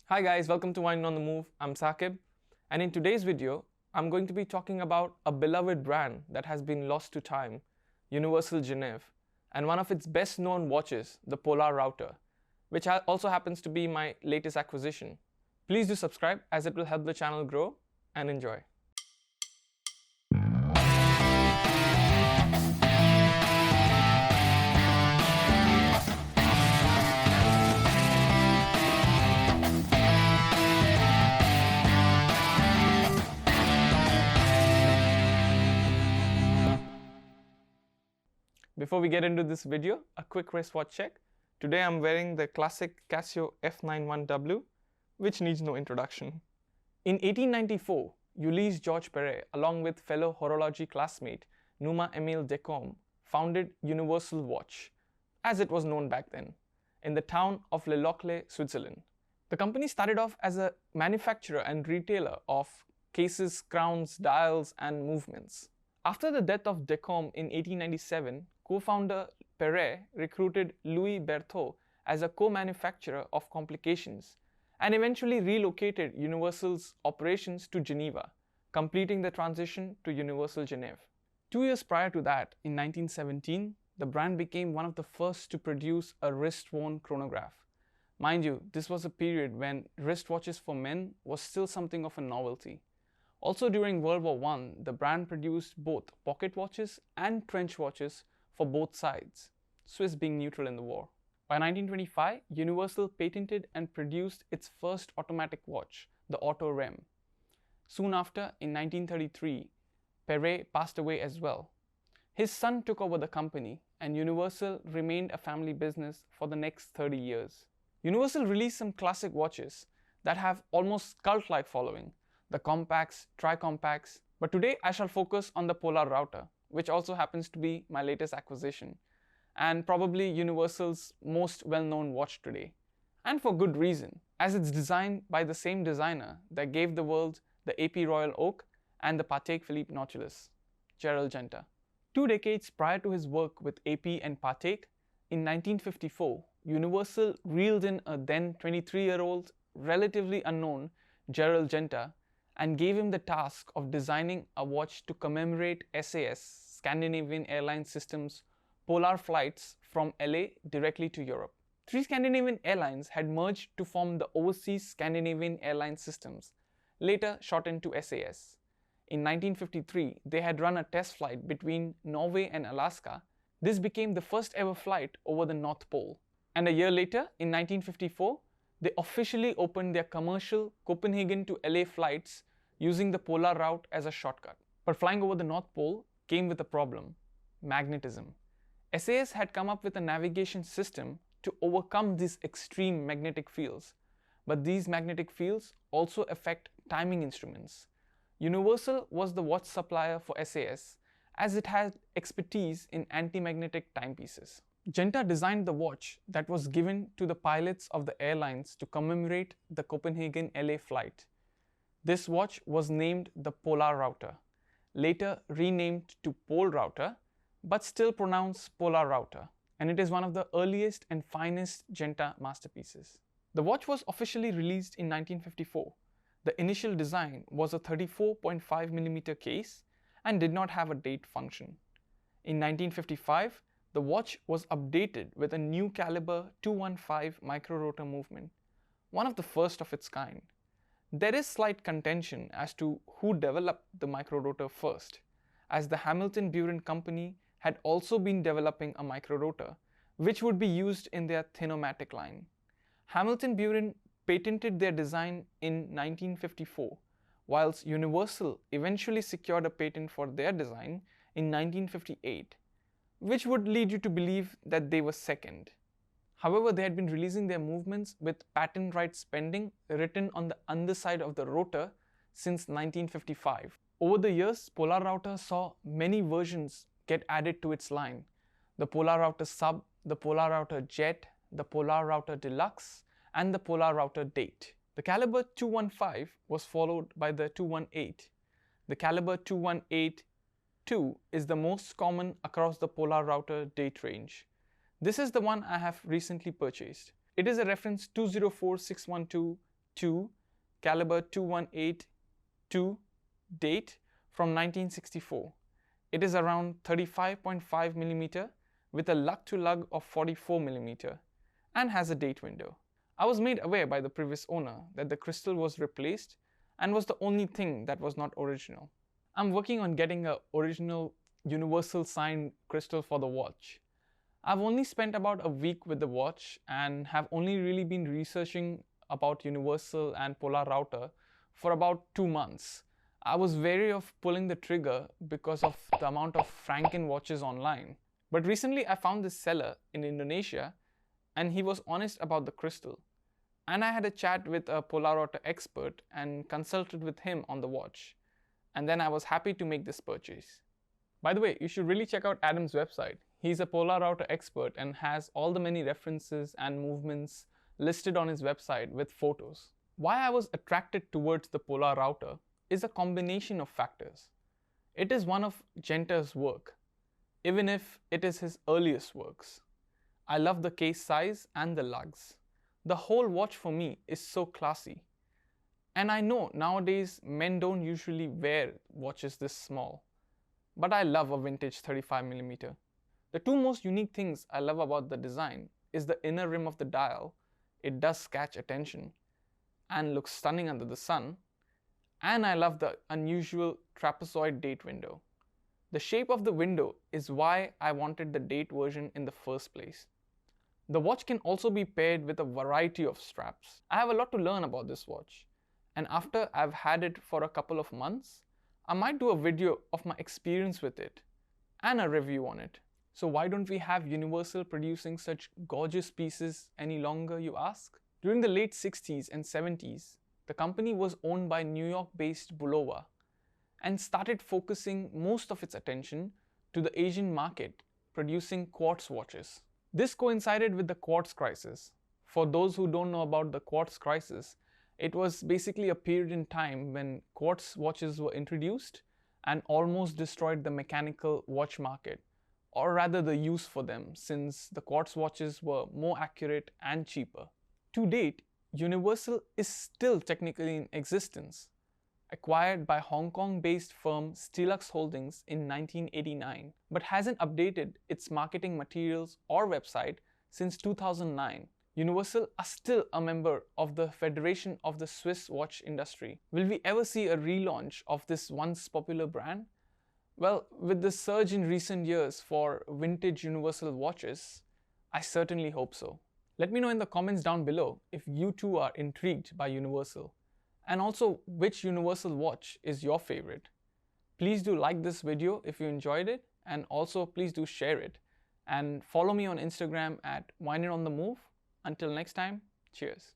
Hi guys, welcome to Wine on the Move. I'm Saqib, and in today's video, I'm going to be talking about a beloved brand that has been lost to time, Universal Geneve, and one of its best known watches, the Polerouter, which also happens to be my latest acquisition. Please do subscribe as it will help the channel grow, and enjoy. Before we get into this video, a quick wristwatch check. Today I'm wearing the classic Casio F91W, which needs no introduction. In 1894, Ulysse George Perret, along with fellow horology classmate Numa Emile Decombe, founded Universal Watch, as it was known back then, in the town of Le Locle, Switzerland. The company started off as a manufacturer and retailer of cases, crowns, dials, and movements. After the death of Decombe in 1897, co-founder Perret recruited Louis Berthaud as a co-manufacturer of complications and eventually relocated Universal's operations to Geneva, completing the transition to Universal Geneve. 2 years prior to that, in 1917, the brand became one of the first to produce a wrist-worn chronograph. Mind you, this was a period when wristwatches for men was still something of a novelty. Also during World War I, the brand produced both pocket watches and trench watches for both sides, Swiss being neutral in the war. By 1925, Universal patented and produced its first automatic watch, the Auto Rem. Soon after, in 1933, Perret passed away as well. His son took over the company, and Universal remained a family business for the next 30 years. Universal released some classic watches that have almost cult-like following, the Compax, Tri-compax, but today I shall focus on the Polerouter, which also happens to be my latest acquisition, and probably Universal's most well-known watch today. And for good reason, as it's designed by the same designer that gave the world the AP Royal Oak and the Patek Philippe Nautilus, Gerald Genta. 2 decades prior to his work with AP and Patek, in 1954, Universal reeled in a then 23-year-old, relatively unknown Gerald Genta and gave him the task of designing a watch to commemorate SAS, Scandinavian Airlines System's polar flights from LA directly to Europe. 3 Scandinavian airlines had merged to form the Overseas Scandinavian Airlines Systems, later shortened to SAS. In 1953, they had run a test flight between Norway and Alaska. This became the first ever flight over the North Pole. And a year later, in 1954, they officially opened their commercial Copenhagen to LA flights using the polar route as a shortcut. But flying over the North Pole came with a problem: magnetism. SAS had come up with a navigation system to overcome these extreme magnetic fields. But these magnetic fields also affect timing instruments. Universal was the watch supplier for SAS as it had expertise in anti-magnetic timepieces. Genta designed the watch that was given to the pilots of the airlines to commemorate the Copenhagen-LA flight. This watch was named the Polerouter, later renamed to Polerouter, but still pronounced Polerouter, and it is one of the earliest and finest Genta masterpieces. The watch was officially released in 1954. The initial design was a 34.5mm case and did not have a date function. In 1955, the watch was updated with a new caliber 215 microrotor movement, one of the first of its kind. There is slight contention as to who developed the microrotor first, as the Hamilton Buren Company had also been developing a microrotor, which would be used in their Thenomatic line. Hamilton Buren patented their design in 1954, whilst Universal eventually secured a patent for their design in 1958. Which would lead you to believe that they were second. However, they had been releasing their movements with patent rights pending written on the underside of the rotor since 1955. Over the years, Polerouter saw many versions get added to its line: the Polerouter Sub, the Polerouter Jet, the Polerouter Deluxe, and the Polerouter Date. The caliber 215 was followed by the 218. The caliber 218-2 is the most common across the Polerouter Date range. This is the one I have recently purchased. It is a reference 204612 2 caliber 2182 date from 1964. It is around 35.5 mm with a lug-to-lug of 44 mm and has a date window. I was made aware by the previous owner that the crystal was replaced and was the only thing that was not original. I'm working on getting an original Universal signed crystal for the watch. I've only spent about a week with the watch and have only really been researching about Universal and Polerouter for about 2 months. I was wary of pulling the trigger because of the amount of Franken watches online. But recently I found this seller in Indonesia and he was honest about the crystal. And I had a chat with a Polerouter expert and consulted with him on the watch. And then I was happy to make this purchase. By the way, you should really check out Adam's website. He's a Polerouter expert and has all the many references and movements listed on his website with photos. Why I was attracted towards the Polerouter is a combination of factors. It is one of Genter's work, even if it is his earliest works. I love the case size and the lugs. The whole watch for me is so classy. And I know nowadays men don't usually wear watches this small, but I love a vintage 35mm. The two most unique things I love about the design is the inner rim of the dial. It does catch attention and looks stunning under the sun. And I love the unusual trapezoid date window. The shape of the window is why I wanted the date version in the first place. The watch can also be paired with a variety of straps. I have a lot to learn about this watch, and after I've had it for a couple of months, I might do a video of my experience with it and a review on it. So why don't we have Universal producing such gorgeous pieces any longer, you ask? During the late 60s and 70s, the company was owned by New York-based Bulova and started focusing most of its attention to the Asian market, producing quartz watches. This coincided with the quartz crisis. For those who don't know about the quartz crisis, it was basically a period in time when quartz watches were introduced and almost destroyed the mechanical watch market, or rather the use for them, since the quartz watches were more accurate and cheaper. To date, Universal is still technically in existence, acquired by Hong Kong-based firm Stelux Holdings in 1989, but hasn't updated its marketing materials or website since 2009. Universal are still a member of the Federation of the Swiss watch industry. Will we ever see a relaunch of this once popular brand? Well, with the surge in recent years for vintage Universal watches, I certainly hope so. Let me know in the comments down below if you too are intrigued by Universal, and also which Universal watch is your favorite. Please do like this video if you enjoyed it, and also please do share it, and follow me on Instagram at WineItOnTheMove. Until next time, cheers.